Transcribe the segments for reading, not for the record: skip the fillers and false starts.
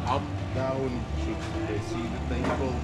Up, down, should they see the table?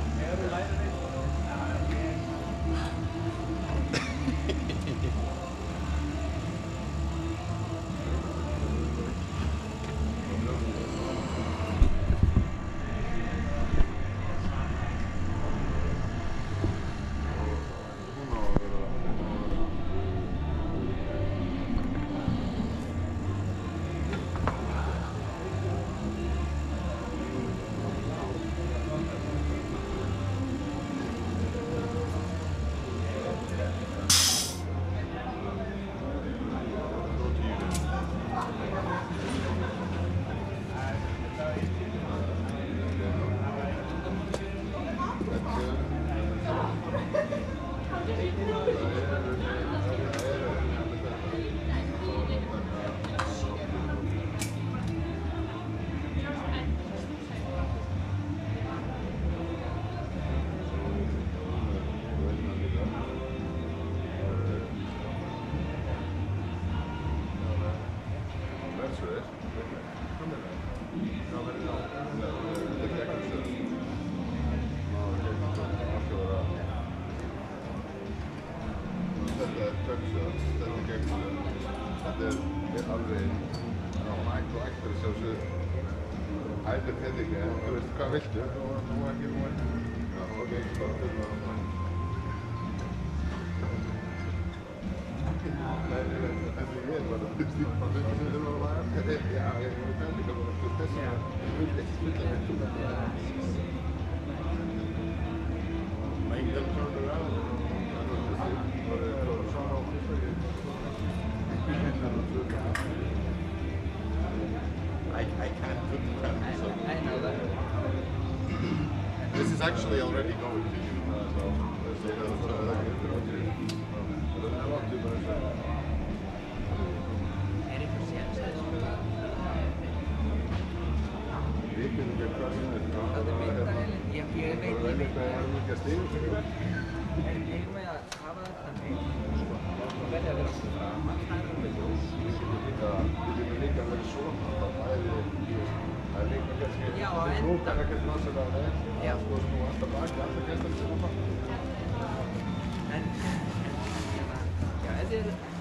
Hvað viltu? Nú ekki. Já, ok, I can't put the camera, so I know that. This is actually already going to you.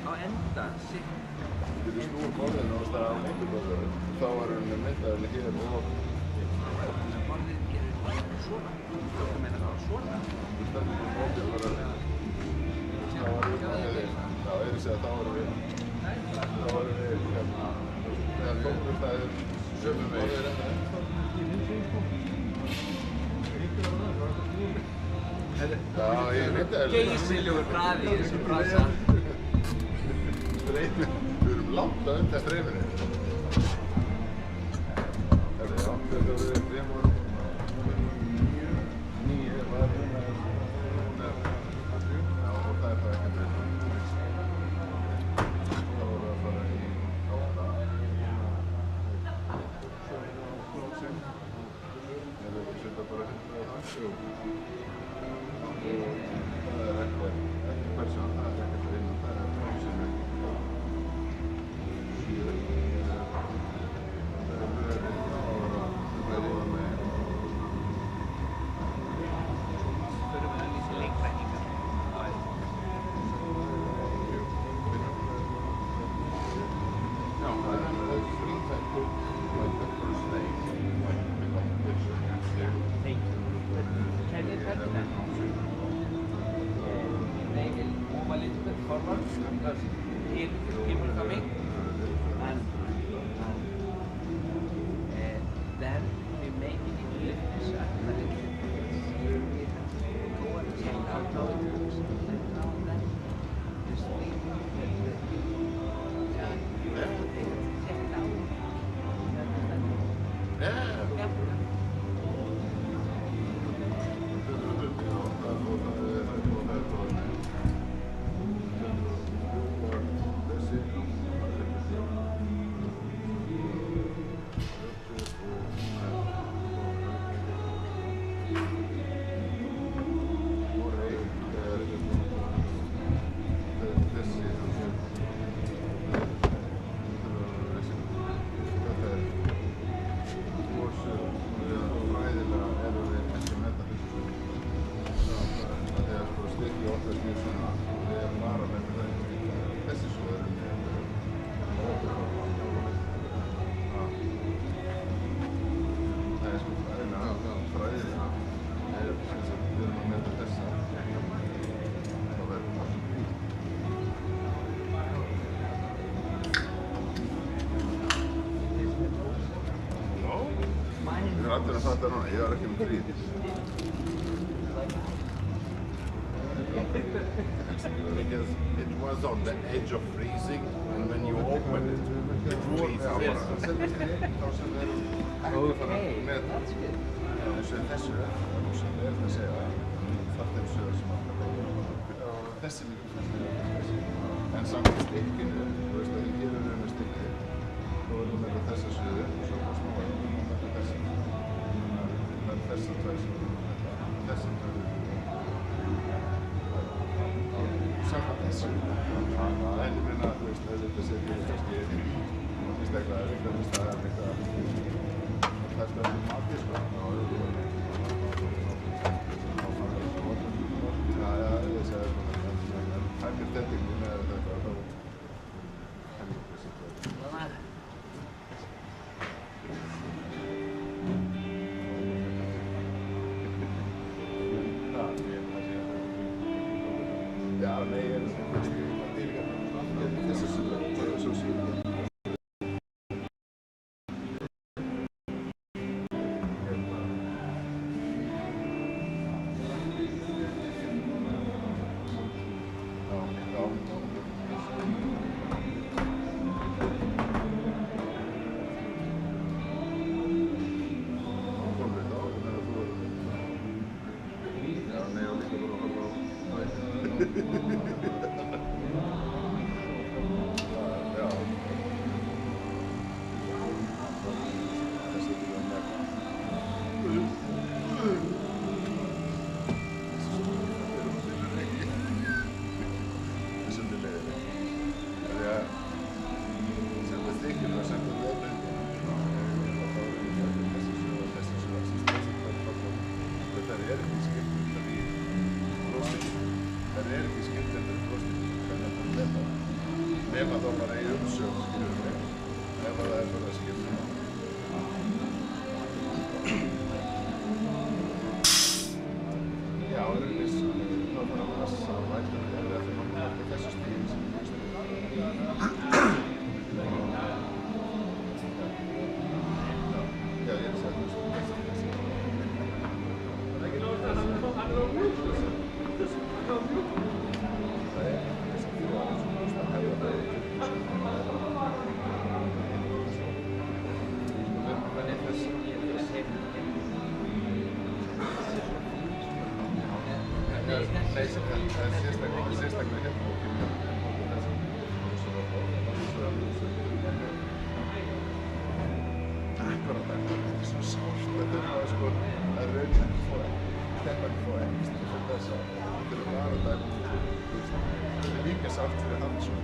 Á enda sitt. Þú getur snúið borðinu og staðið á mynduborðinu. Þá er henni myndaðinni hér og Borðið gerir svona. Þú meina það svona? þú stendur á borðinu bara. Þá erum við, já, ég er að segja, þá erum við hérna, þegar tónlistæðir sömu megin. Já, ég veit það. Geysilegur hraði í þessum brasa. Við erum langt á undan streyminu. Já, við vorum 9 var hérna. Já, og það er það ekki breytt. Þá vorum við að fara í 8. Ég veit ekki setja bara 100 á það. Og það er ekki persón, það er ekkert að vinna, það er sem ekki. forward because here people coming and then we make it in lift so that we go and check out how it looks and now then just wait check it out. Yeah. Allir að fatta núna, ég var ekki með frí. Because it was on the edge of freezing, and when you open it, it freezes. Okay, that's good. Þessu er það að segja, það er þessu sem að þessi en samt stikkinu, þú veist að ég gerir raun með stikkið, þá erum við með þessa suðu og svo bara snúa með þessi. Þessi tvær samkvæmt þessu. En ég meina, þú veist, þetta setjum við kannski eitthvað það er stöðum mati, sko. Já, ég segi það hægir dettingu með þetta þá hægir þessi tvær. Ja, nee, dat is natuurlijk. Dit is zo zie je. Nema þá bara í umsögn, skilur mig, ef það er bara að skilja. Já, það er viss, þá þarf að passa að væta ef það er að nota þessu stíl sem ég veist. Já, ég er að segja þessu. Sérstaklega hérna og akkurat þetta er svo sárt, þetta er sko, það er raunin ekki fóð, þetta ekki fóð ekkert fyrir þess að þetta er bara dæmi, þetta er líka sárt fyrir hann svo,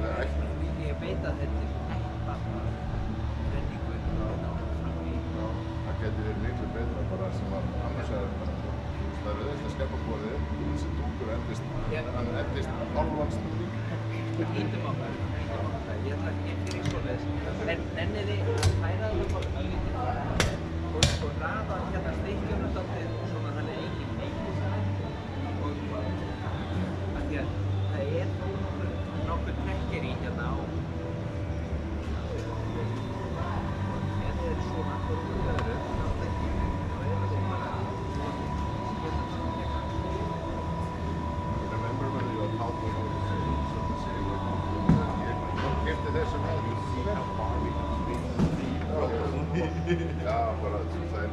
Nei, ég veit að þetta er ekki bara auðvitað að skapa borðið, þessi dúkur endist, hann endist hálfan stund. Índum á það. Ég ætla ekki fyrir svoleiðis. En nennið þið að færa það bara lítið og raða hérna stykkjunum dálítið svona þannig engin neyðis og að því að það er nokkur trekkir í hérna á en það er svona hvort öðru þá ekki og er það bara Remember when you were talking about the series of the series? Kefti þessu með því. Já, bara það er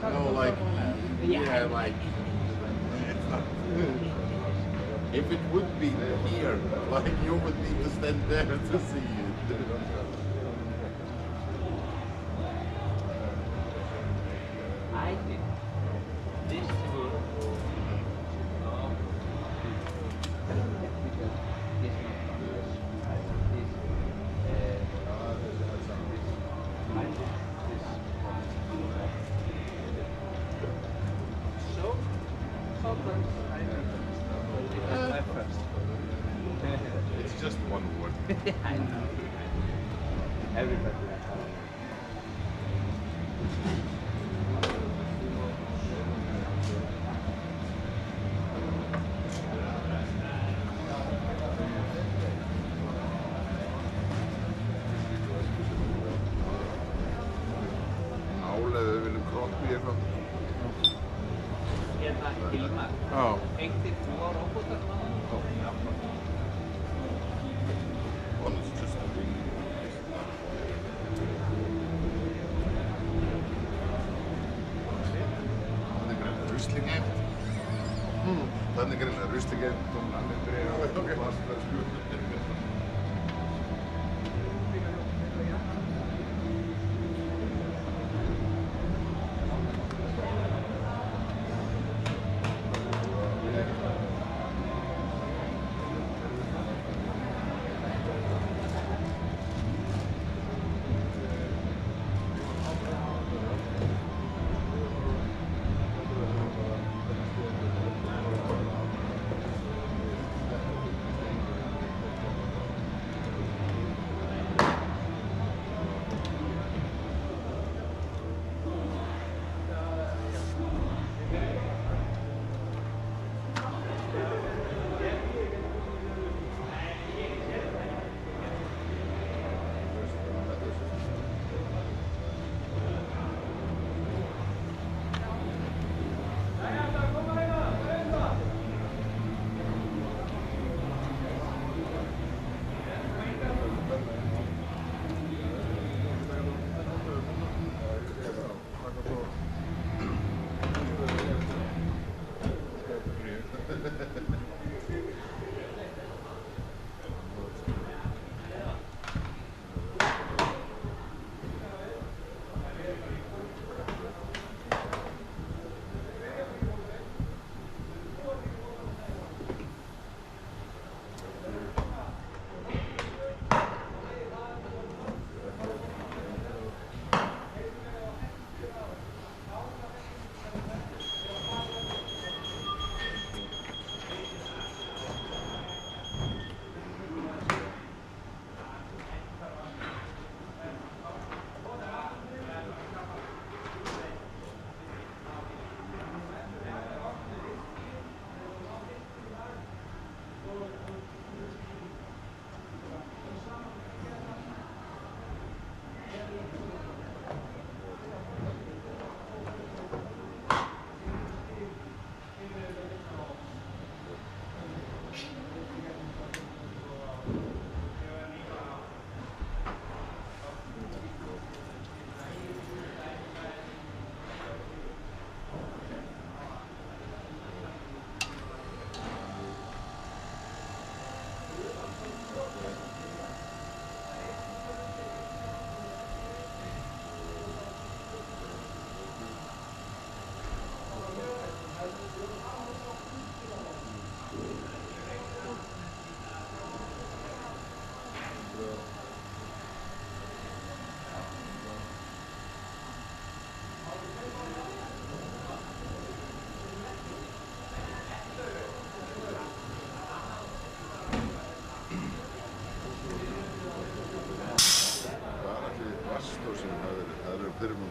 No, like, yeah, like, it's not, if it would be here, like, you would need to stand there to see it. I think this would It's just one word. I know. Everybody. Álega við viljum kroppi eitthvað. Hérna, Hilmar. Já. Engtir þú á róbótarna? One is just a wing. Þannig er greinlega rusligeimt. Þannig er greinlega rusligeimt og hann er bregðað og plastar skjúr.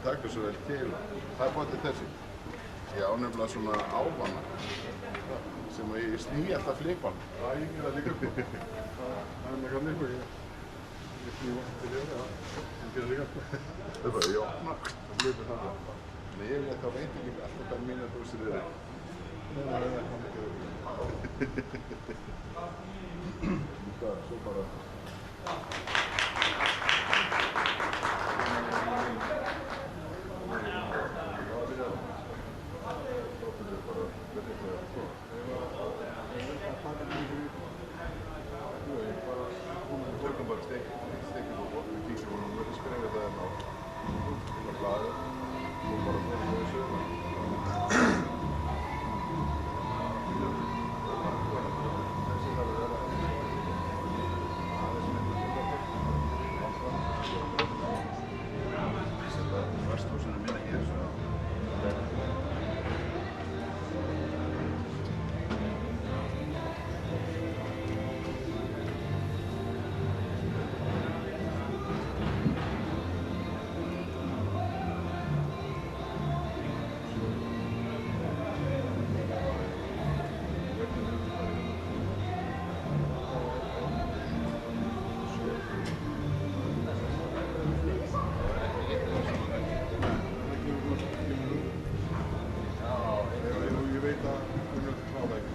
taka svo vel til. Það er bótið þessi. Ég á nefnilega svona ávana sem ég sný alltaf flipan. Já, ég gera líka sko. Það er mega líka. Ég snýva til þér, já. Ég gera líka sko. Það er bara, ég opna og flipur það. Nei, ég veit þá veit ekki alltaf hvað mínar dósir eru. Það er ekki. Svo bara... Tökum bara stekið og við kíkjum og við skræðum það hérna á blaði og bara fyrir þessu. Þessi þarf að vera aðeins mynda þetta verslúsinu minna hér svona. Ég veit að hún er kláða ekki.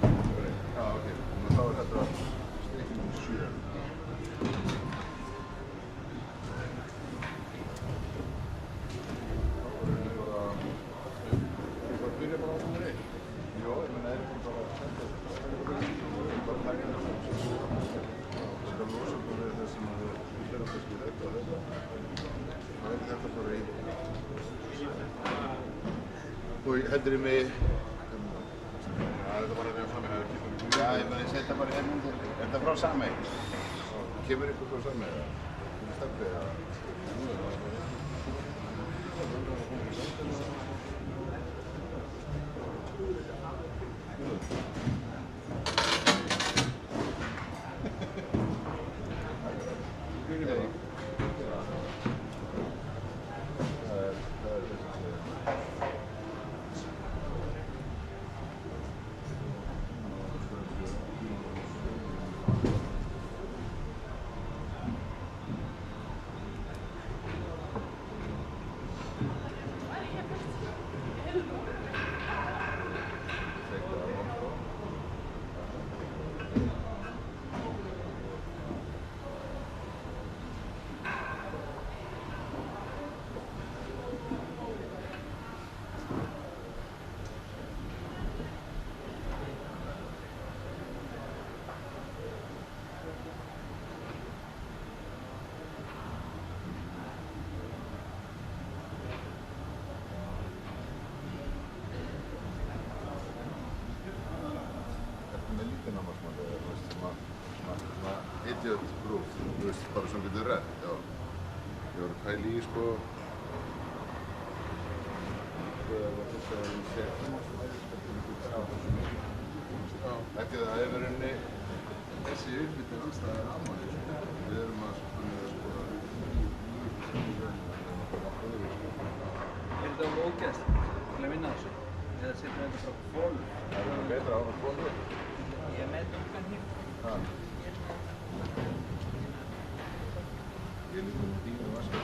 Já, ok. Þá er þetta steikinn 7. Það byrja bara á nummer 1. Jó, ég meina, er ekki bara að senda bara taka þetta skal losa bara við þessum að við fyrir kannski þetta og þetta. Það er þetta bara í. Og heldur ég mig Þetta var reyna fram í hægur kíkum. Já, ég setja bara hérna undir. Er þetta frá Samey? Kemur ykkur frá Samey? Hvernig stefnir það? Það er þessi segja. Með lítinn ámarsmáli, þú veist, svona idiot proof, þú veist, bara sem getur redd, já. Ég var að pæla í, sko, það var þess að ég sé ekki það að yfir henni þessi uppbytting allstað er ammali, sko. Við erum að skoða Er þetta of ógeðslegt til að vinna þessu? Eða setja þetta frá fólk? Það er betra á að skoða upp. Ég er með dungan hér. Ég er líka með dínu vaska.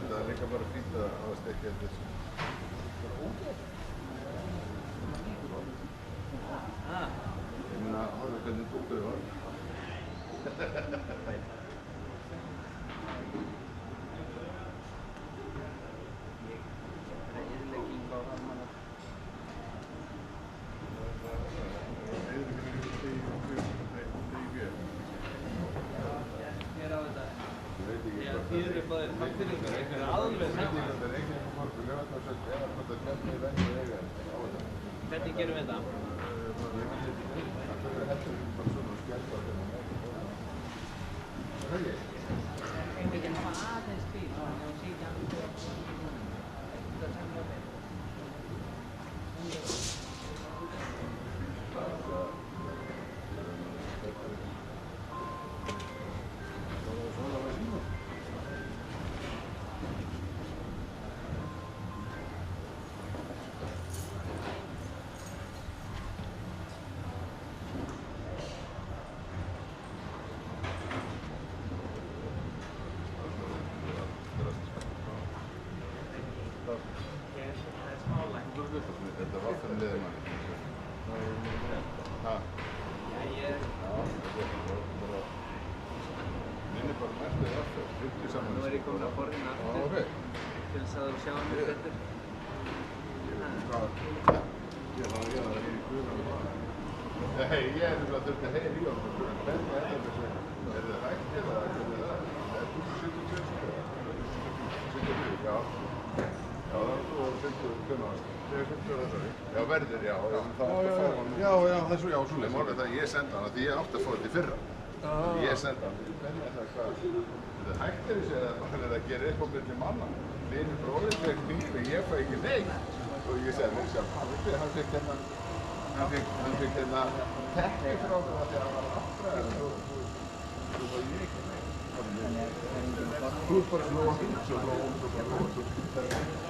Það er líka bara fínt að hafa stekið þessu. Ég meina, horfðu hvernig dúkur var. Eyðilegging á rammanum. Hér á þetta. Ég veit ekki Ég þýður upp að þér takk fyrir ykkur. Ykkur er alveg saman. Það er ekki eitthvað fólk, við lefum það svolítið eða hvort að hvernig ég venni að eiga á þetta. Hvernig gerum við þetta? Ég veit ekki, það er heldur bara svona Við getum aðeins til, þannig að hún sé ekki alveg þetta semja með. Þetta var fyrir liðmann. Ha? Já, ég Minni bara mest við aftur, 50 saman. Nú er ég komin að borðina aftur Ok. til þess að þú sjá mig betur. Ég var að gera það í guðan og það. Nei, ég er að þurfti að heyra í okkur. Hvernig er þetta svo? Er það hægt eða hvernig er það? Það er 1072. 74, já. Já, það er þú og 52 ást. Ég er 50 þessari. Já, verður, já. Já, þessu, já, svo leið. Málið það, ég senda hana því ég átti að fá þetta í fyrra. Ég senda hana. Hvernig er það hvað? Þetta er hægt þessi eða það gerir eitthvað byrju manna. Vinur bróðir fekk nýri, ég fæ ekki neitt. Og ég segi mér sjálf, hann fekk hérna tekki frá það því að hann var aftur og þú var ég ekki neitt. Þú er bara slóa hins og slóa og bara og svo það er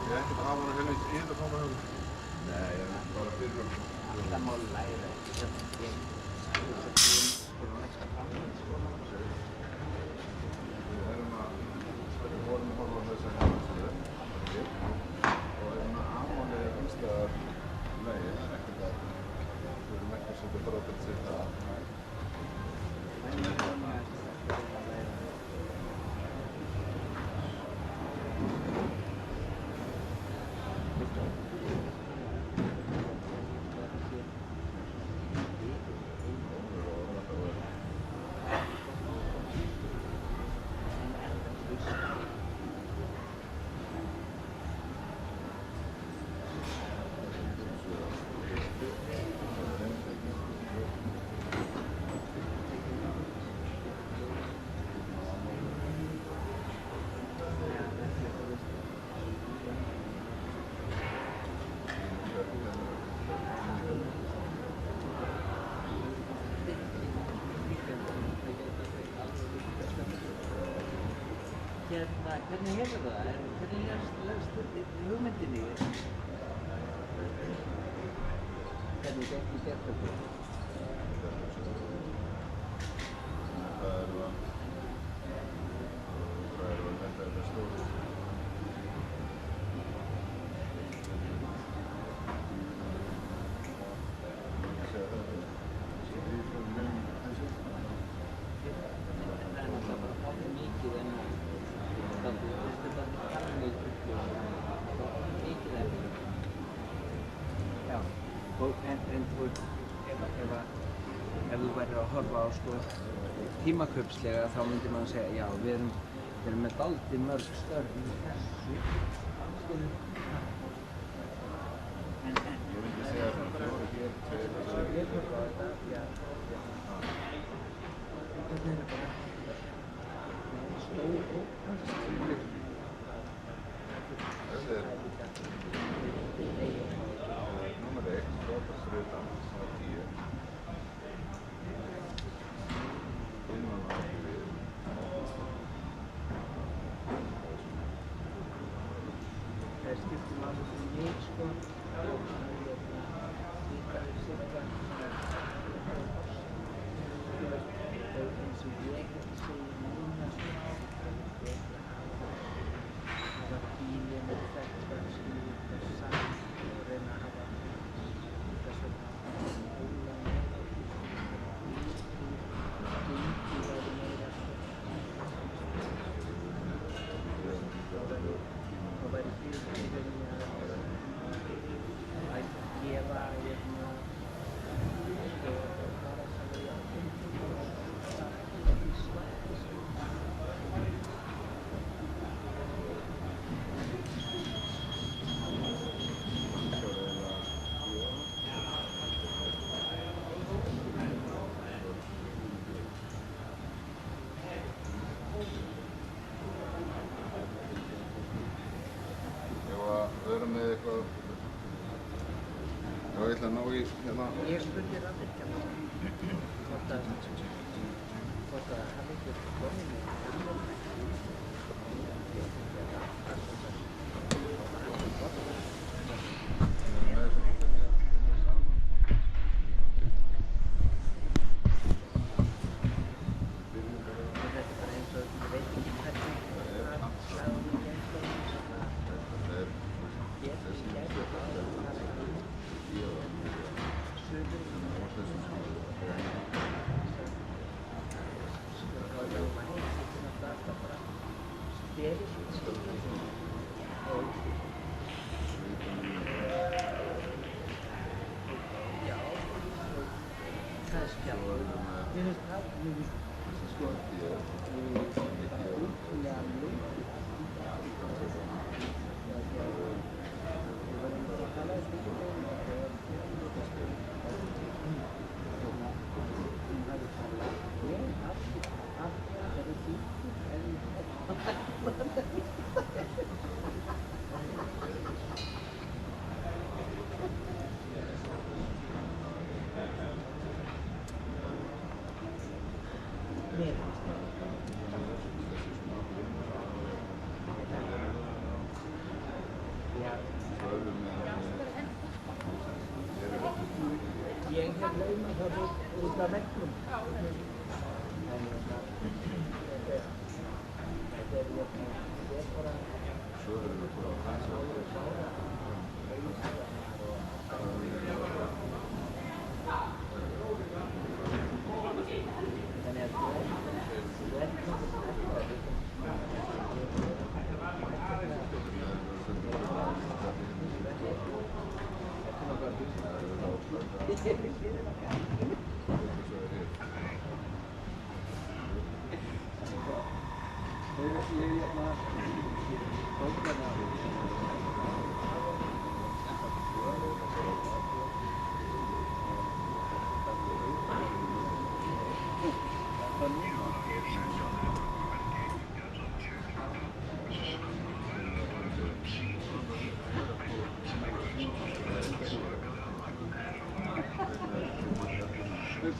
Ég er ekkert að hafa hana helvits í þetta koma hefur. Nei, ég er bara fyrir Það má læra þetta fyrir næsta framtíð sko. Við vorum að horfa á þessa heimasíðu og erum að Amon einstæðar lögin, ekkert að við erum ekki að setja brotið til það. Hvernig hefur það? Hvernig leggst hugmyndinni? Hvernig gekk í gerðtöku? Það eru að þetta stóri. Ef þú verður að horfa á sko, tímakaupslega þá myndir maður segja já, við erum með dálítið mörg störf í þessu. Ég myndi segja að það er 4, 2, 2. Ég horfa á þetta, já. Þetta er bara stór og Þetta er númer 1, frábært fyrir utan, sem var 10. Innan á við. Það skiptir máli fyrir mig sko. Líka cirka eins og ég ekki segja núna sko. Það bílinn er þetta skilur saman og reyna að hafa þess vegna óla með gengið væri meira og væri fyrirtækjum að gefa vera með eitthvað. Já, ég ætla að ná í hérna. Ég spurði rafvirkjann hvort að hann ekki komið með Ég hef laumað það út af veggnum. Þetta er bara... Svo erum við bara að hæsa. Þannig að þú ert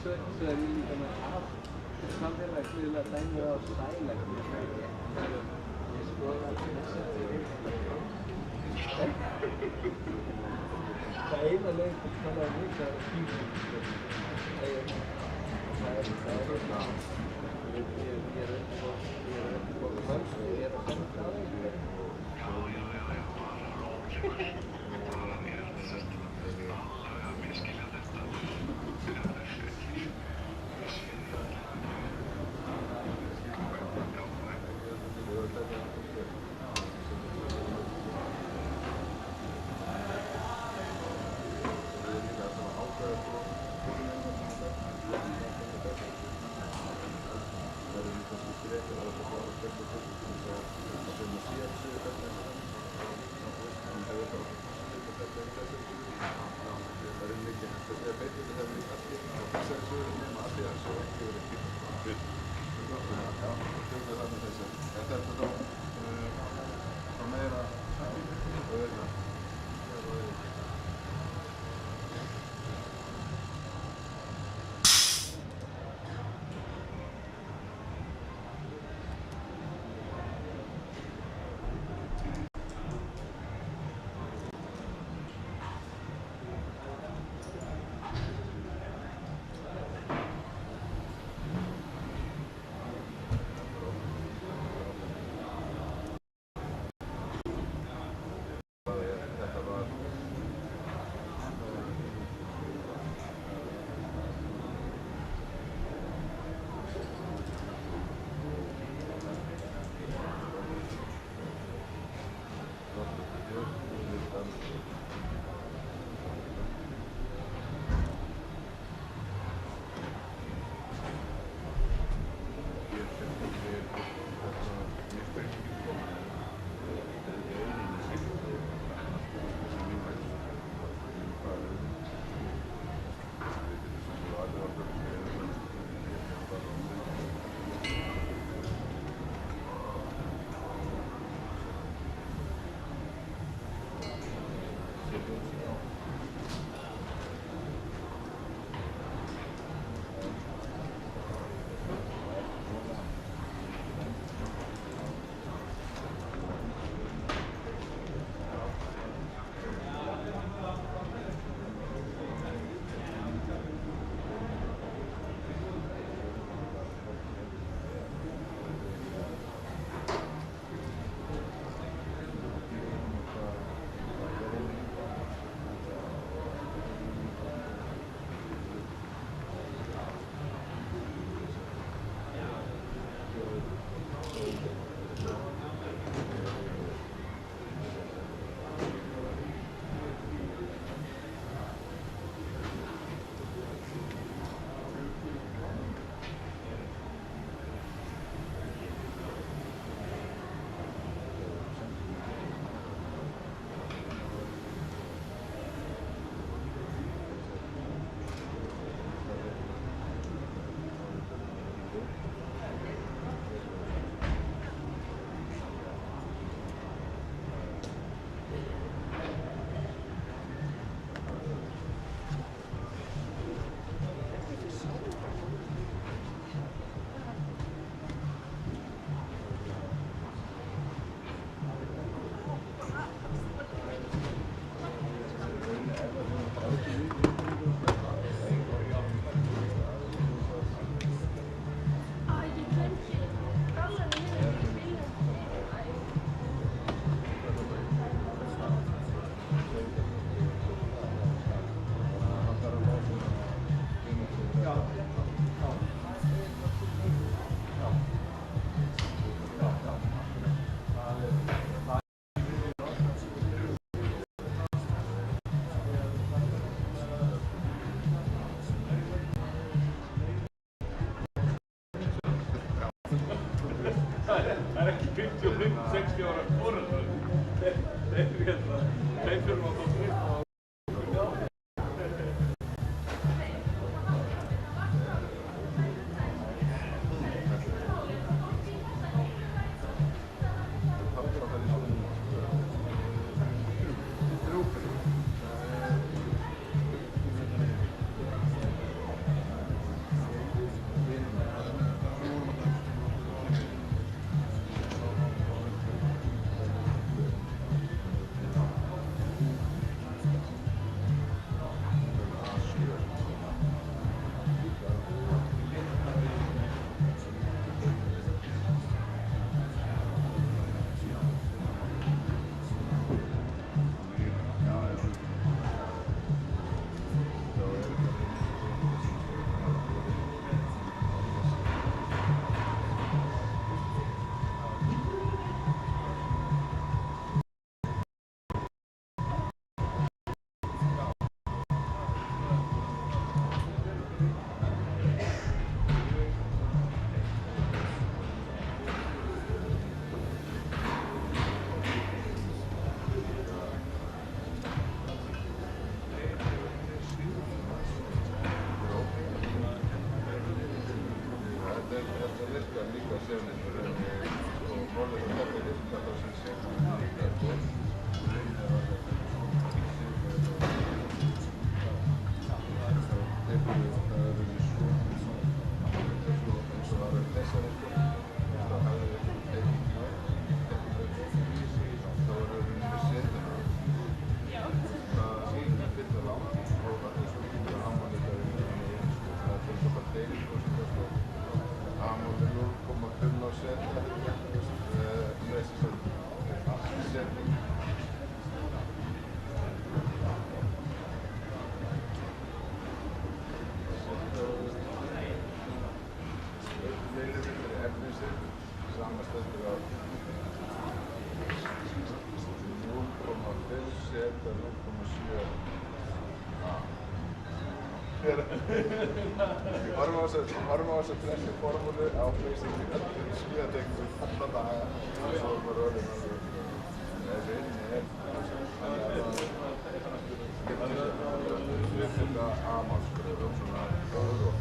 Svo er ég líka með samfélagsmiðla dæmið á sælækni. Ég skoða þess að það eina leið til að tala mig það er físík. Það er að senda það. Thank you. 60 ára foreldrar, þeir þurfum að fá skrifa á Horfum á þessa pressu formúlu á basically öllum skíðategnum alla daga og svo var orðin alveg þannig að það getur þetta amálskröð og svona góður og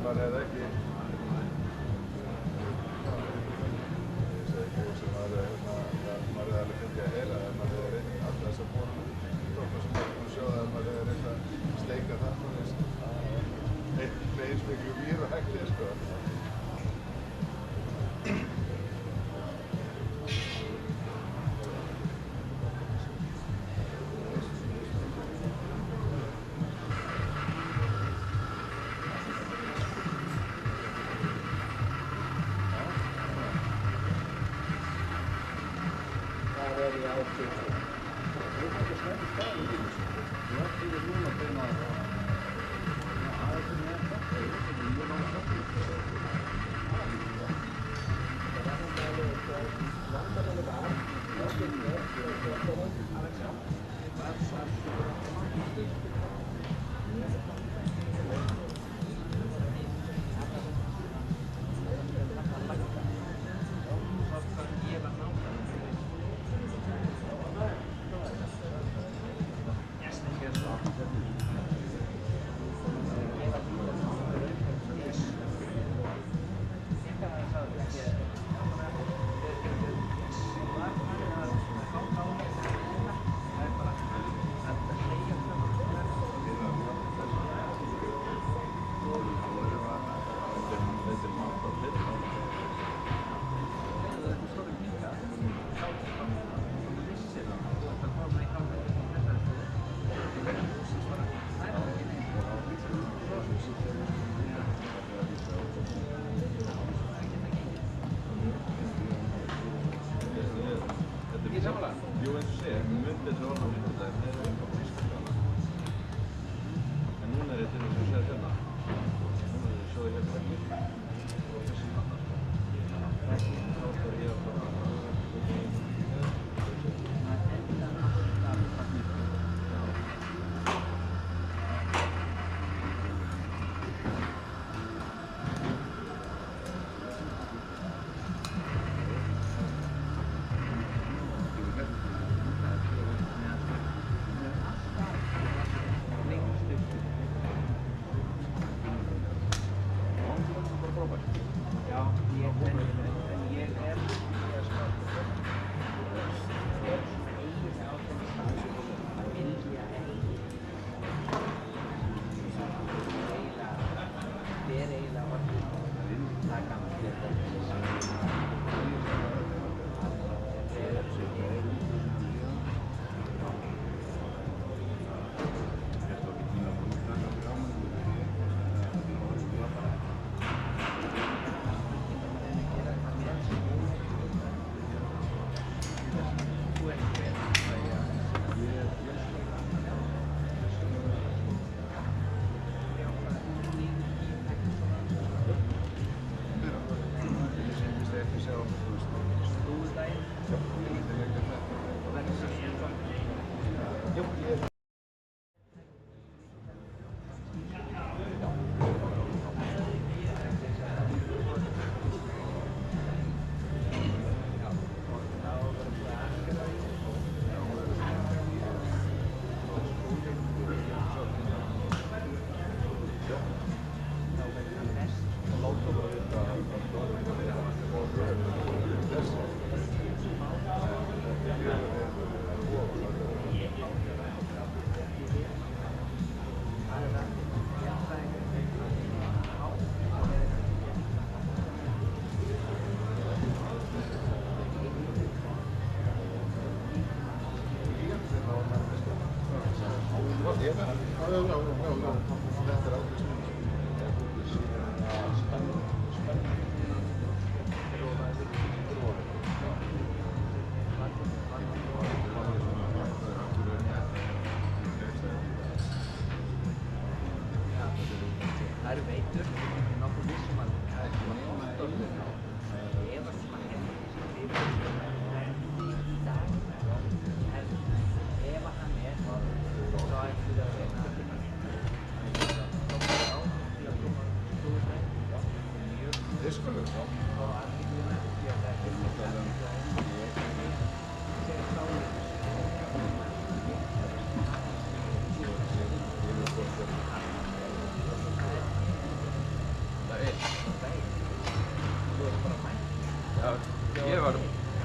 maður hefði ekki sem maður hefði alveg fengið að heyra ef maður hefði reynt alltaf þess að bóna sem maður er búin að sjóða ef maður hefði reynt að steika það eins miklu vír og hægt er sko.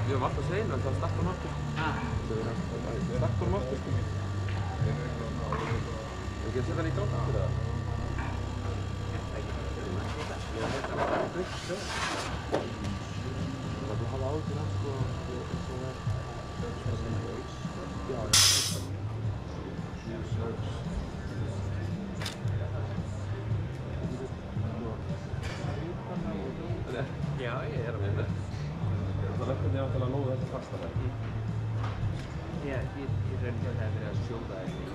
Við varum alltaf sein, en það stakk hann aftur. Það stakk hann aftur, sko. Við getum sett hann í gang aftur, eða? Já, þetta var bara breytt, sko. Það er að hafa áhyggjur af, sko, eins og það. Já, já, ég er að vinna. Það verkefni er að nóða þetta fasta verki. Já, ég reyndi að það hefði verið að sjóða ekki.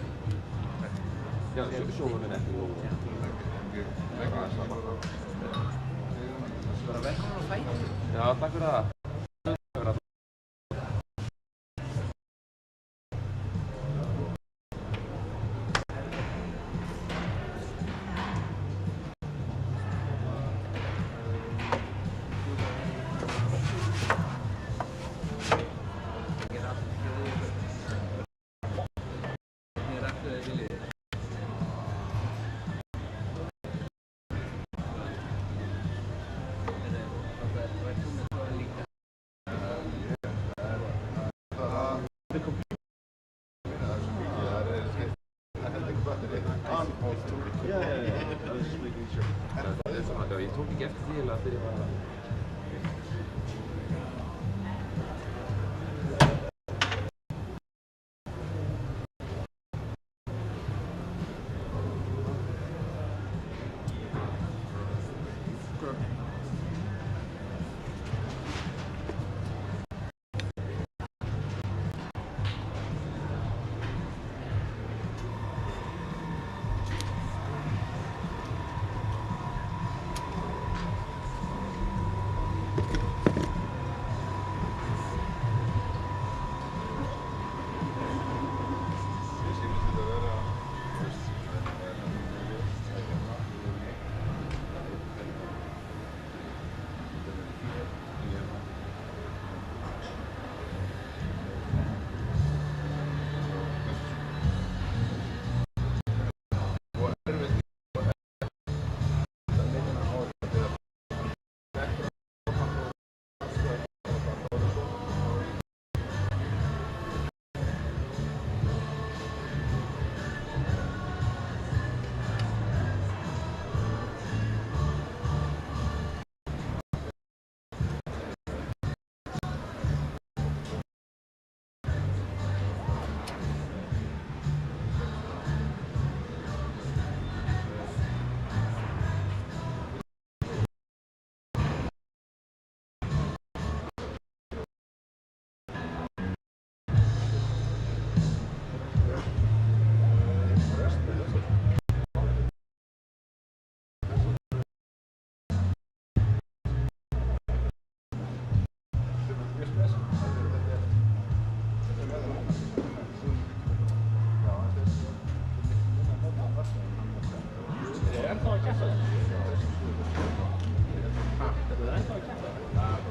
Já, sjóða minn ekki nógu. Bara velkomin á fæti. Já, takk fyrir það. Ég tók ekki eftir því eiginlega þegar ég var að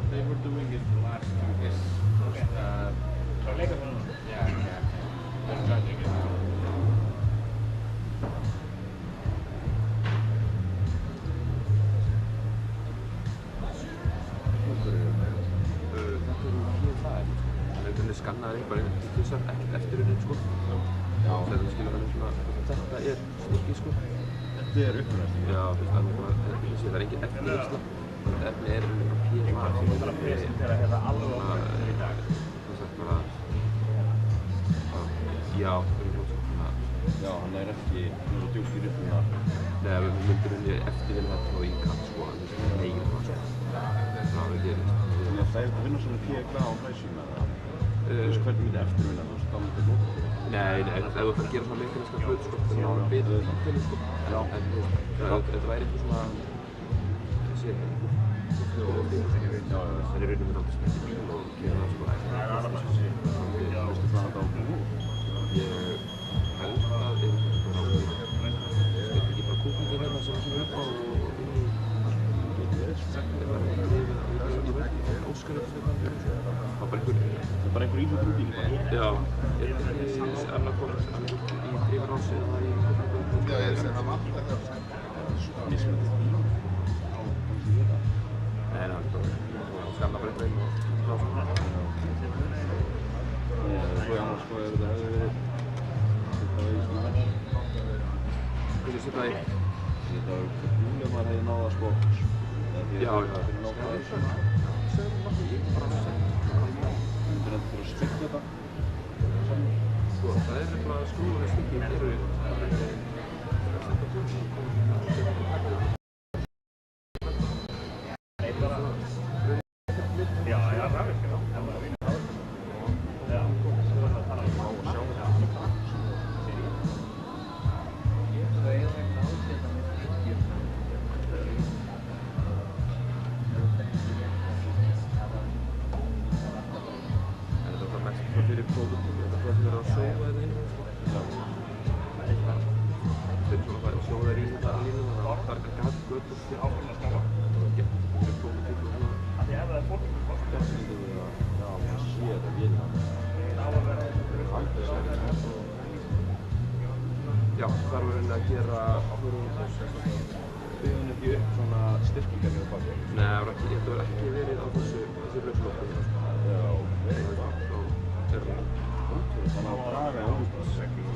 They were doing it the last 2 years. Yeah. They're judging it now. Skannaður bara inn í þessar, ekkert eftirunnin, sko. Já. Þegar skilur hann svona, þetta er stykki, sko. Þetta er uppræðslu. Já, það er engin eftirvinnsla. Þetta efni er PMA. Þú þarf að presentera hérna alveg okkur í dag. Það er bara, já, það er svona. Já, hann er ekki djúpir upp hérna. Nei, við myndum henni eftirvinna þetta í katt, sko, en það er meira það, sko. Það gerist. Þannig að það er að vinna svona PGA á hræsum, eða? Þú veist hvernig myndi eftirvinna, þú veist, þá myndi það nota? Nei, ef þú ætlar að gera svona mekaniska hlut, sko, þannig að það betur það til, sko. En þetta væri eitthvað svona, þessi, það er raunum með náttúrulega smetti bíl og gera það, sko. Það er alveg þessi. Veistu hvað þetta á nú? Ég held að það er þetta ekki bara kúklingur hérna sem kemur upp á Það er bara einhver íþróttúting bara? Já, ég er ekki annarkvort í drifrás eða í kúklingur. Já, ég er sem að vantar það. Mismunandi bíl á kannski þetta? Nei, það er bara skanna bara eitthvað inn og svona eitt. Þetta var búinlega maður hefði náða sko. Já, já. Sem ég bara að segja. Myndir þetta fyrir að styrka þetta? Sko, það er bara skrúfur og stykkir eru Já, þar var henni að gera byggðan ekki upp svona styrkingar hjá baki? Nei, þetta var ekki verið á þessu lauslokum. Já, þá er það þannig að draga áherslu.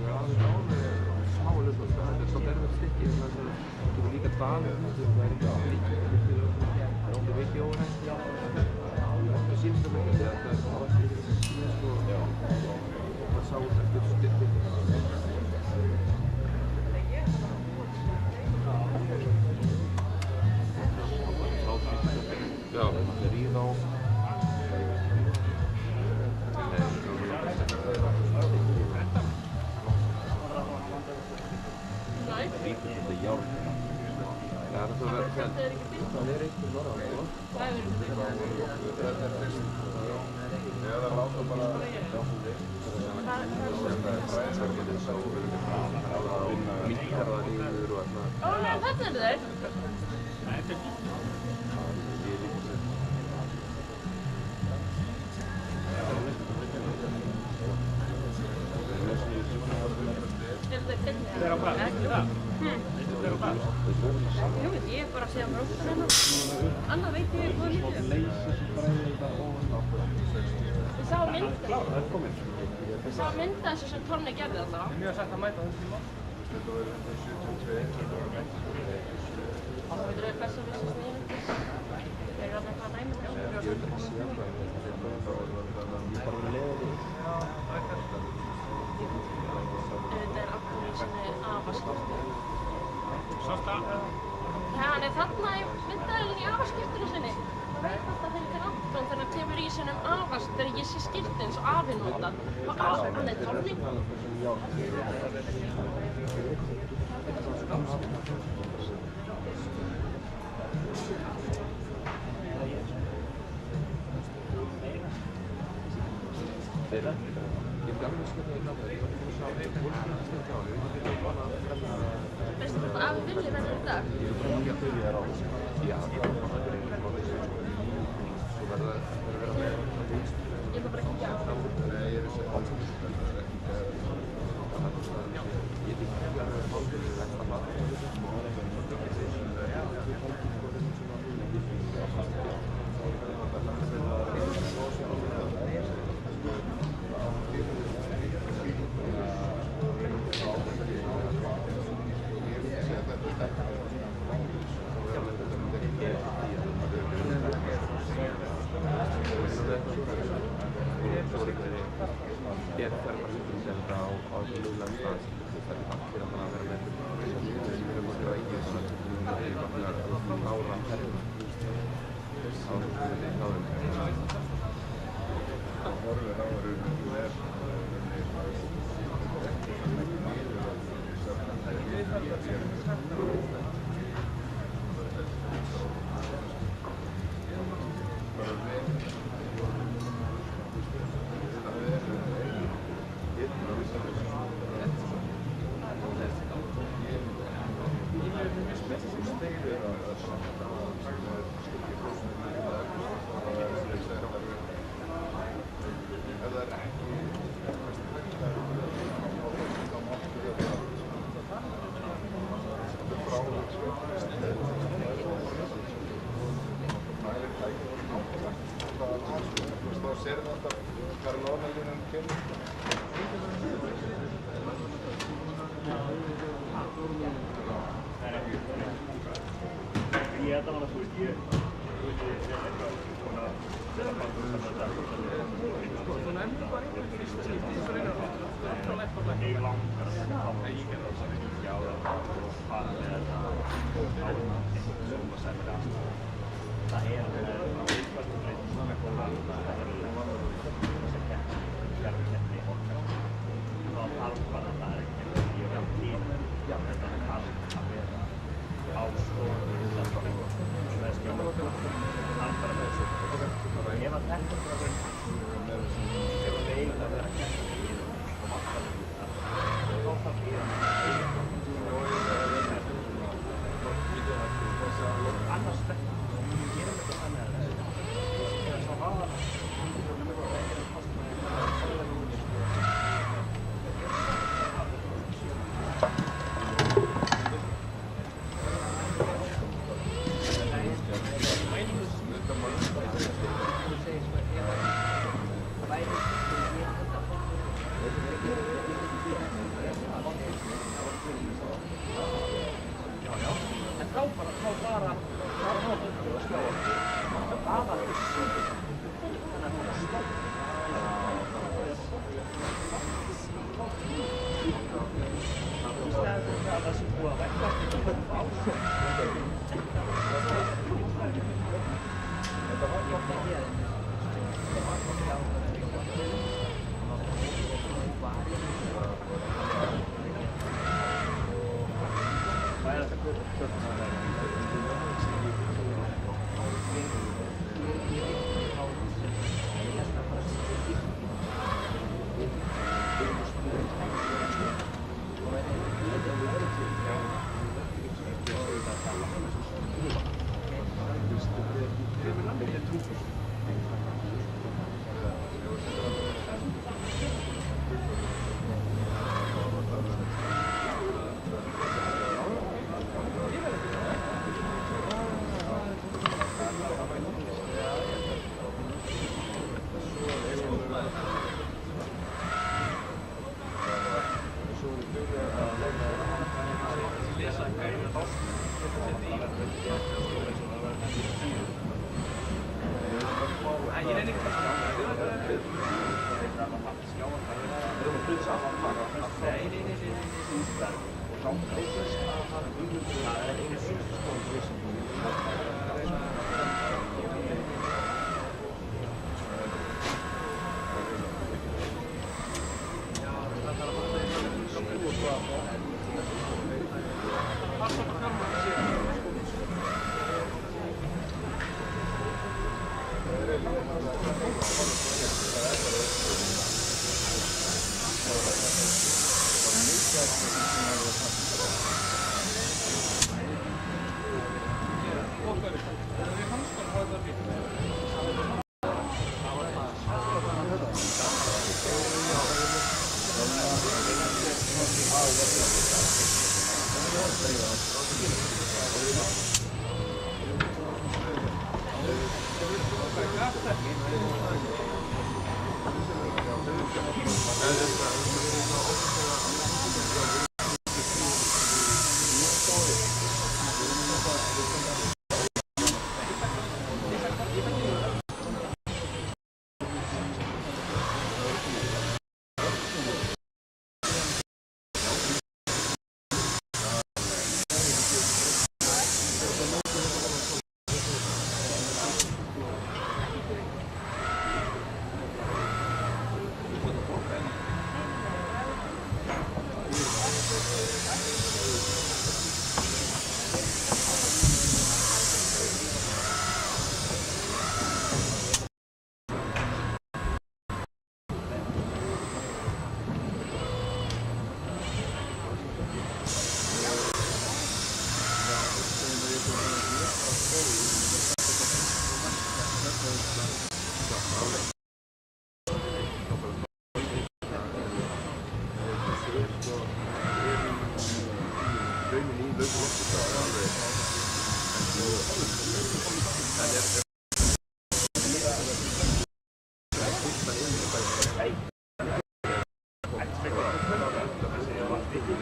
Já, það er smá lauslokum. Þetta er svolítið erfitt stykki, þannig að það getur líka dalið. Það er ekki mikið óhægt. Það sýnst það mikið að það var ekki sko, það sá eftir styrki. Já, það er í þá. Þetta er járn. Já, það er einhver norðan, sko. Það er fyrst. Eða láta bara minnkar það niður og eitthvað. Ó, nei, þarna eru þeir. Þegar hvað? Ekki það? Þegar hvað? Jú, ég er bara að segja bróktan hérna. Annað veit ég hvað lítið. Ég sá mynda. Ég sá mynda þessu sem Torni gerði alltaf. Mjög sætt að mæta þessu tíma. Þetta var 172. Það veitur við besta við sem sniðmyndir. Þeir eru alltaf hvað næmið. Ég vil ekki segja það, ég bara vil leiða því. Þetta er aftur í sinni afaskiptu. Sást það? Hann er þarna í myndaðilinn í afaskiptinu sinni. Það veit alltaf þegar þetta er Anton þegar hann kemur í sinum afast þegar ég sé skipti eins og afinn notað. Og hann er Torni. Ég er alveg skemmt að ég nátt það. Ég var ekki að sjá þetta styrkja á hann. Ég var bara að fremja það. Veistu hvort afi Villi verður í dag? Ég er bara ekki að byrja þér á þessu. Já, það er bara að byrja á þessu. Svo verður það að vera með það vinst. Ég ætla bara að kíkja á það. Nei, ég vissi alls ekki þetta er ekki þegar. Ég líka ekki að vera fólkið í næsta mat. Ég er bara sem þetta á þessu löglega stað það er allir að vera með sem við erum að gera ekki svona það er bara ára ferðum á þessu þáðum Það horfir á Thank you.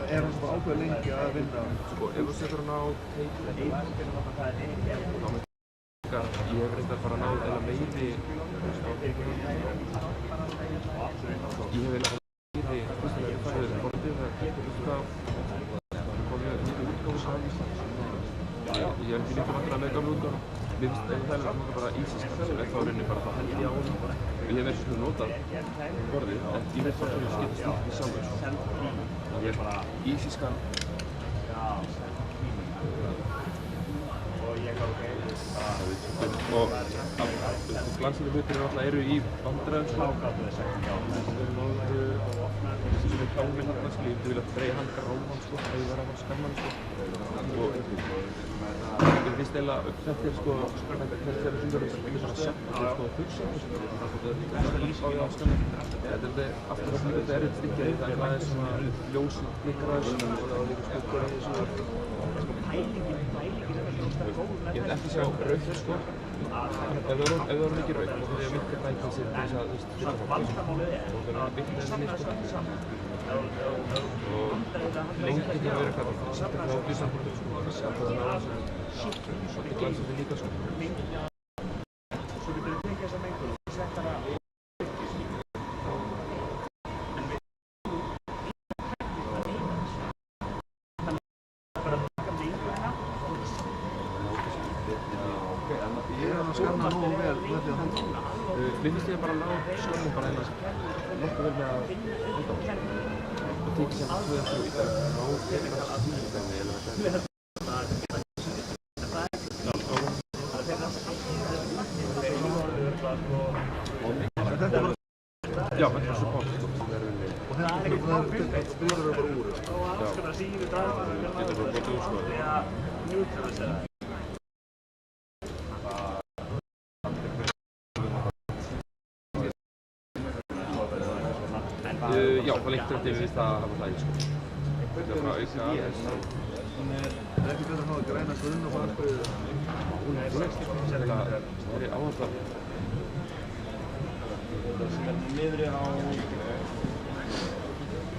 Er hann svo ákveð lengi að vinna? Sko, ef þú setur hann á teik Ég hef reyndar bara náð eða meiri ég hef eða meiri fyrstulega farið bortið þegar útgáf komið nýju útgáfus á Íslands. Ég hef ekki líka vandrað með gamla útgáfuna. Mér finnst það að nota bara ísíska sem þá rauninni bara það held ég á honum. Og ég hef verið svona notað borðið en ég veit bara hvernig skipta slíkt í sjálfur. Ég er bara ísískan og glansinu hlutir eru í vandræðum sem er kláminn þarna ég myndi vilja dreigja hann gráman ef ég var að fara skamman og ég finnst eiginlega þetta er þetta er svona bara sett og hugsa þetta er líka á ég á skamman þetta er aftur að líka þetta erfitt stykkið það er aðeins svona ljósið blikkar aðeins og það er líka skuttur að þessu ég veit ekki sjá raukt sko ef það voru mikið raukt þá þarf ég að mikla dækja sér til þess að fylla það og það er vikna enni sko og lengi ekki að vera eitthvað sérstaklega á Íslandbortur sko að sjá hvað það náður sem svolítið glansið líka sko Mér finnst ég bara að ná skömmum bara einhvers nokkuð vel með að halda á og tekið sem 2-3 í dag ná eitthvað stíðdæmi eða þetta Já, þetta er support sko sem er unni og þetta spilar bara úr Já, getur bara gott úr sko Já, það lengt eftir við það að hafa hlæði sko. Það er bara að auka aðeins. Það er ekki betur að hafa græna grunn og fara sko. Hún er sérlega verið áhersla. Sem er niðri á...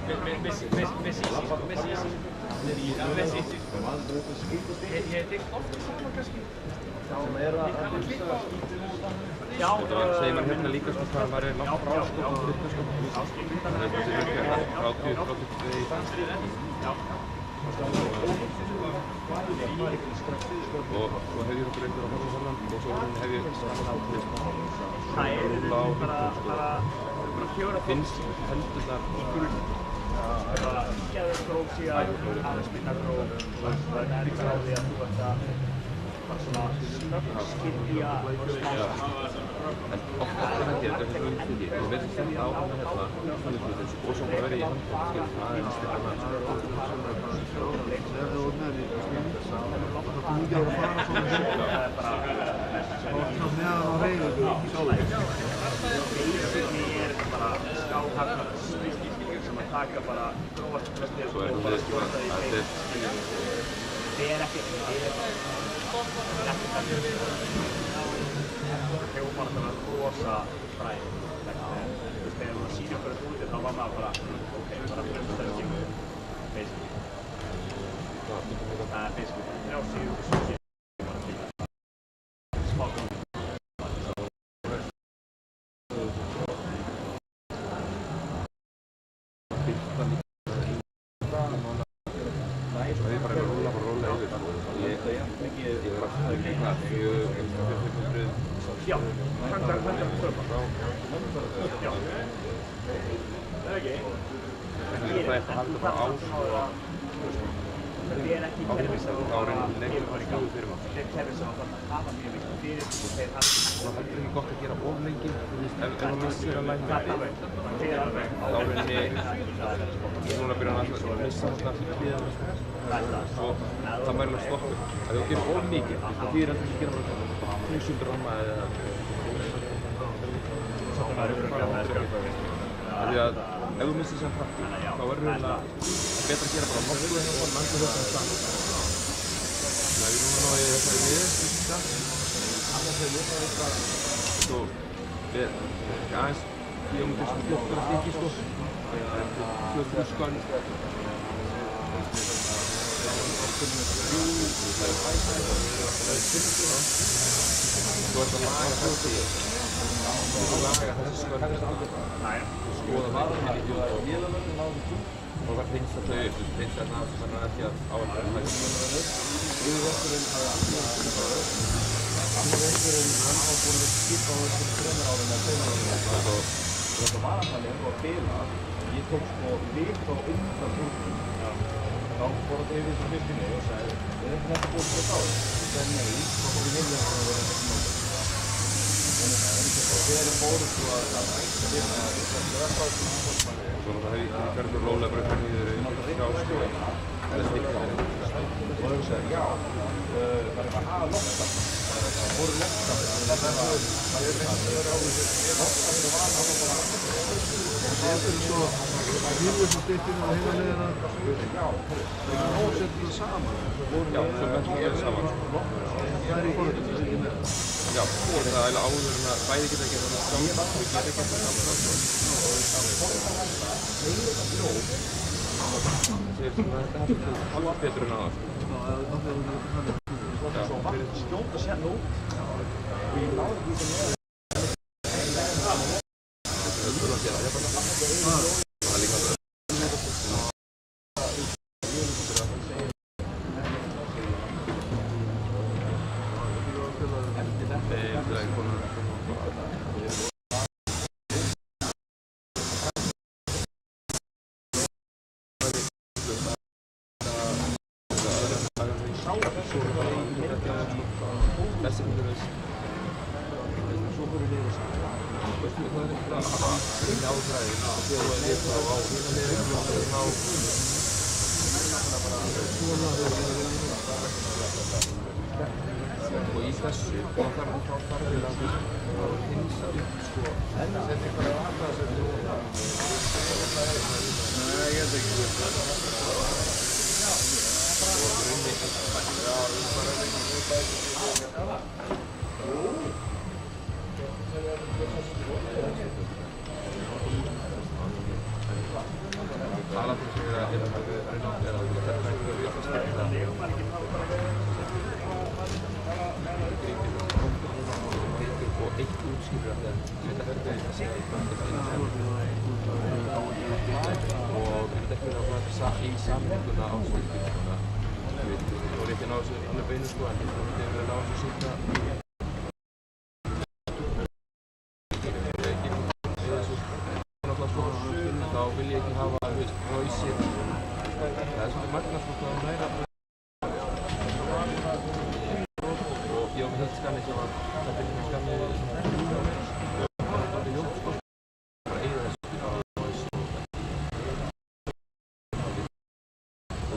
Messi. Ég tek ofta saman kannski. Sem er að klippa. Já, það segir maður hérna líka sko hvað maður langt frá sko á klippu sko. Það er þessi mjög frá 20 í dag. Og svo hef ég okkur einhver að horfa saman og svo hef ég rúla á hindu finnst hendurnar bara geður gróf síðan aðeins minna gróf það er ekki frá því að þú ert að bara svona skilja en ofta held ég að þetta er umfylgi og við erum á hana hérna og svo bara verið í handbótt aðeins til hana þegar þú ert með í skilning og þú mikið ára að fara svona og þá neðan á reyðingu í sóli basically er bara skáhagnar sem að taka bara grófast flestir og bara skjóta því það er ekki hefur bara það að rosa fræði þegar maður sýnir okkur þetta úti þá var maður bara ok, bara fremstæðu tímu basically það er basically 3 síður smákum Já, handlar þörfa. Já. Það er ekki. Það er að halda bara á það er ekki kerfi sem þá reynir nefnir bara í gangi fyrir maður. Það er kerfi sem það hafa mjög mikið fyrir og þeir hafa það er ekki gott að gera of lengi ef það missir að læna þá reynir núna byrja hann að missa þetta hlýðan og það mælir að stoppa ef þú gerir of mikið þá þýðir að þú gera bara 1000 ramma eða það er því að ef þú missir sem krafti þá er betra að gera bara nokkuð og landa þetta saman það er núna náðu ég þessari niður annars hefur lótað eitthvað svo við aðeins 4 flottur að stykki sko 2000 skann okkur með 3 Það er bæsið það er tilbúið. Þú ert að laga þessi skoða veginn í og það finnst það þau upp, þú finnst það nátt þannig að ekki að áhengur að hægja. Yfirvöldurinn hafði alltaf yfirvöldurinn hann var búin að skipa á þessum 3 árum eða 2 árum og þetta var að þannig að bila ég tók sko viku á undan úrtum þá fór þetta yfir þessu fyrstinu og sagði ekki þetta búin að á þess? Ég sagði nei, þá fór ég vilja að það var ekki nóg. Þegar ég fóru sko að það vinna þetta var frátum og það hef ég ferður rólega bara hvernig þið eru hjá sko eða stikkaðir og þau sagði já, það er bara að loftstafn það voru loftstafn það er svo hýrvöldu stittinu og heila leðina og ásettu það saman. Já, sem menn er saman. Það er í forðinu. Já, og það er eiginlega áður en að bæði geta gert það saman og geta gert það saman. Þetta er alveg betur en aðeins. Já, svo vatn skjóta sér nú og ég náði því sem er það er líka það. Og í þessu, þá þarf við að hinsa upp sko setja ykkur að aðra þessu Nei, ég held ekki eitt útskýrur að þetta verður að setja og þetta ekki verið að fara í samlinguna á styrkjum og ég voru ekki að ná þessu alveg beinu sko en ég voru ekki að vera að ná þessu sýta þá vil ég ekki hafa hrausir það er svolítið marknarsfólk að næra og ég var með þetta skanni sem var þetta er skanni það er ljótt sko bara eigið þessu á þessu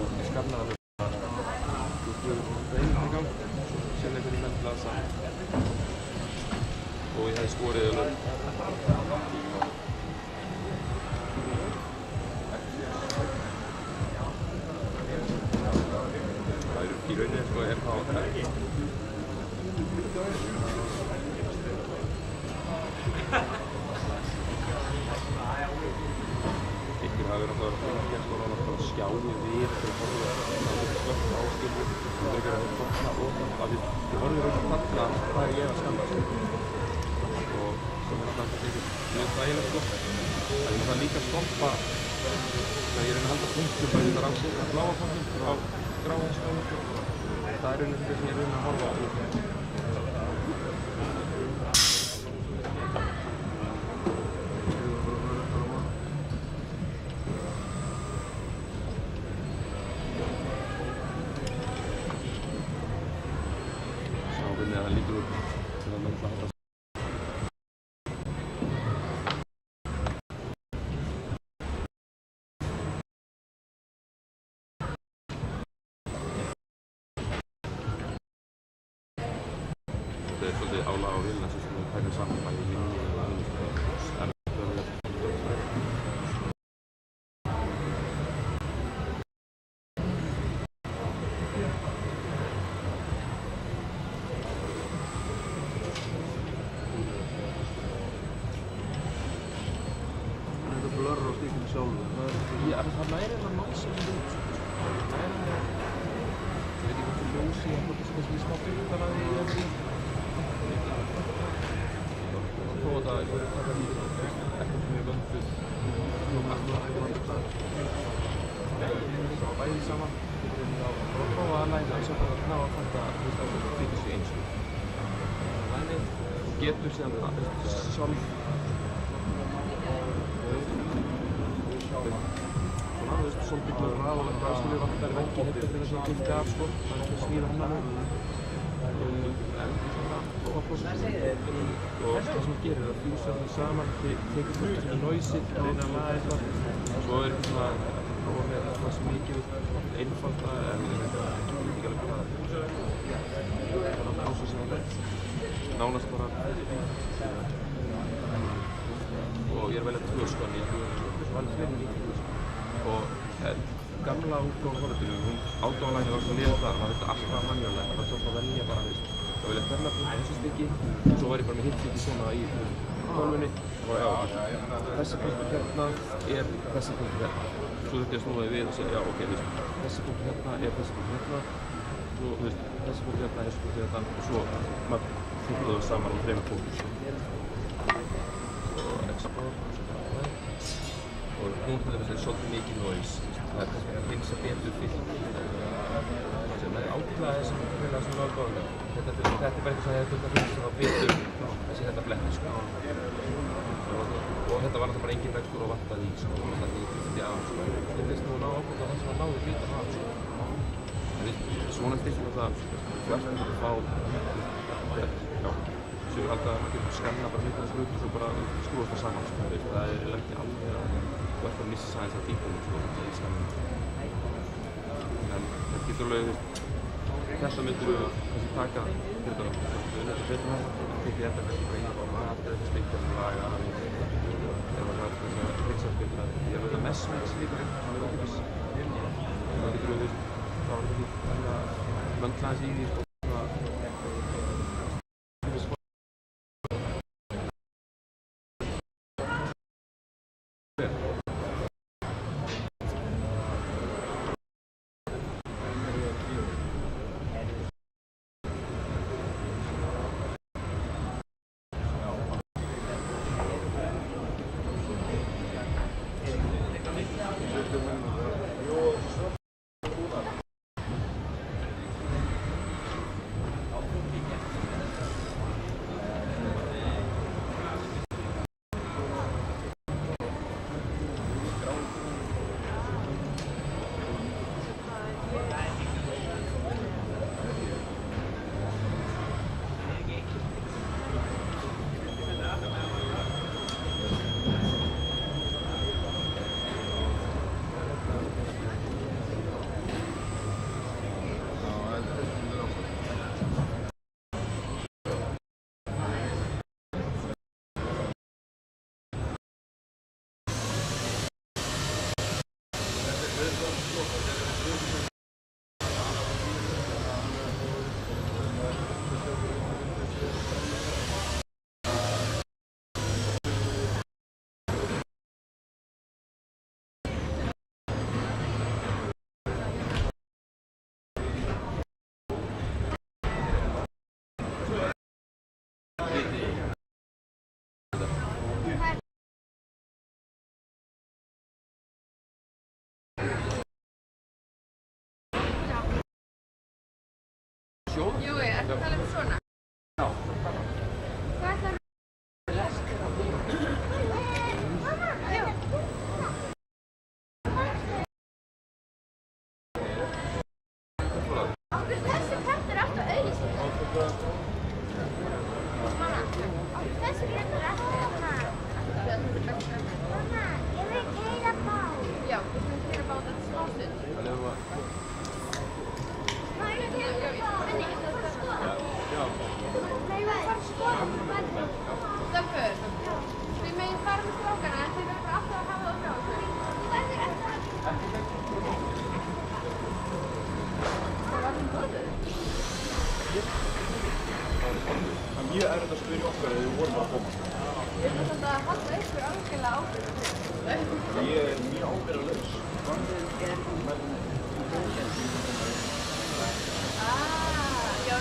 og ég skannaði alveg bara þú fyrir reynir í gang sem einhvern menn blasa og ég hefði skorið alveg í rauninni sko er það ykkur hafi verið að fylgjast og ráða að skjáu við fyrir horfið það er svört áskilur og það er ekki að fólkna og það við horfum upp að þarna hvað er ég að skanna og sem er alltaf mjög þægilegt sko það er líka að stoppa það ég reyna að halda punktum bæði þar á bláa punktum á gráa skjánu það er rauninni sem ég reyna að horfa á Sjá hvernig það lítur út til að möndla þetta Þetta er svolítið álag á vilna sem við hægum saman bæði í minni og annars en það er Þetta blurrar á stíkinu sjálfu. Já, það næri það ná sem þetta út. Það næri það, ég veit ekki hvað fyrir kannski smá byrjum að því og prófa það að taka því ekkert mjög vönduð og bæði saman og prófa að læra eins og bara ná að fatta að fyrir sig eins og getur síðan sjálf svolítið glöðra og aðstöðu vantar veggi hérna til þess að gildi af sko, það er ekki að smíða hann og það sem það gerir er að fjúsa það saman, tekur svona noise-ið, reyna að laga eitthvað og svo er eitthvað svona prófa með það sem mikið einfalda en ég veit ekki alveg hvað það er að pása sem það er nánast bara og ég er vel að 2 sko en ég valði fleiri líka og gamla útgáfa forritinu, hún ágáðalæni var svo liðan það, maður þetta alltaf mannjóðlega, maður tók að velja bara, það vilja ferna punktu þessu stykki og svo var ég bara með hitt stykki svona í tölvunni og já, þessi punktur hérna er þessi punktur hérna, svo þurfti ég að snúa því við og segja já, ok, þessi punktur hérna er þessi punktur hérna, svo þessi punktur hérna, þessi punktur hérna og svo maður þurfti það saman á 3 punktur og export og hún til þess að er svolítið mikið noise, það er kannski að finna sér betur fyllt sem er áklæðið sem hreinlega sem náttúrulega þetta er bara eitthvað sem hefði þurft að finna sér á betur þessi þetta bletti sko og þetta var náttúrulega bara engin veggur og vantaði í sko þannig að ég þurfti að sko ég finnst nú að ná ákvæmt að það sem að náði hlutan af sko svona styrst það þvert að fá já sem við halda að maður getur skanna bara hlutan þessu hlut og svo bara skrúast það saman sko það er ekki alveg að þú ert að missa aðeins að típunum sko, í skanninu. En það getur alveg, þetta myndir við kannski taka fyrir það. Við erum þetta betur með það, tekið þetta kannski bara í og allt þetta styrkja sem laga eða það er kannski að hreiksa betur að ég hef messmix líka sem við okkur viss. Það getur við, þá er þetta möndla aðeins í því sko. Jú, ertu að tala svona? Já. Hvað ætlar þú? Þessi prentur er alltaf auðlýsing. Þessi prentur er alltaf Mamma, ég vil keyra bát. Já, þú skulum keyra bát eftir smá stund. Stelpur, þið megin fara með strákana en þið verður alltaf að hafa það frá ykkur. Þú verður alltaf að hafa það. Það var hún góður. Það er mjög erfitt að spyrja okkar þegar við vorum að koma. Við erum svolítið að halda ykkur algjörlega ábyrgð. Ég er mjög ábyrgðarlaus. Já,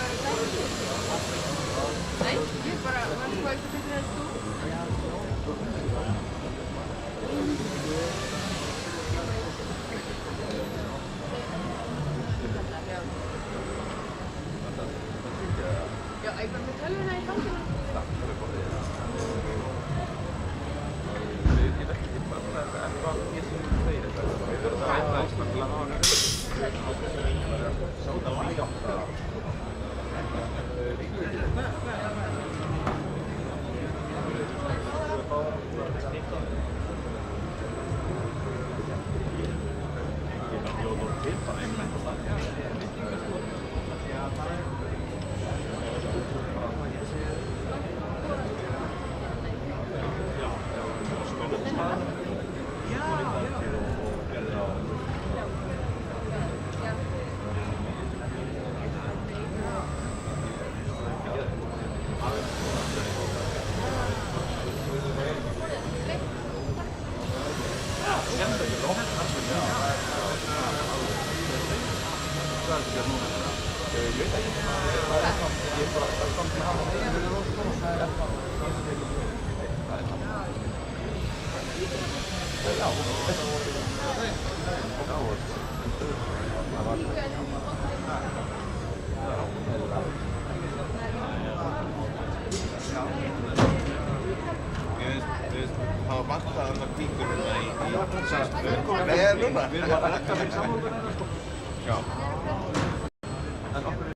Það vantar þarna hvíturuna í samstöðu. Nei, núna. Við erum að rekka fyrir samlokurinn sko. Já. En okkur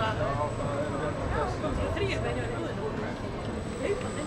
bara þrír með hjá í búðinu. Hlaupandi.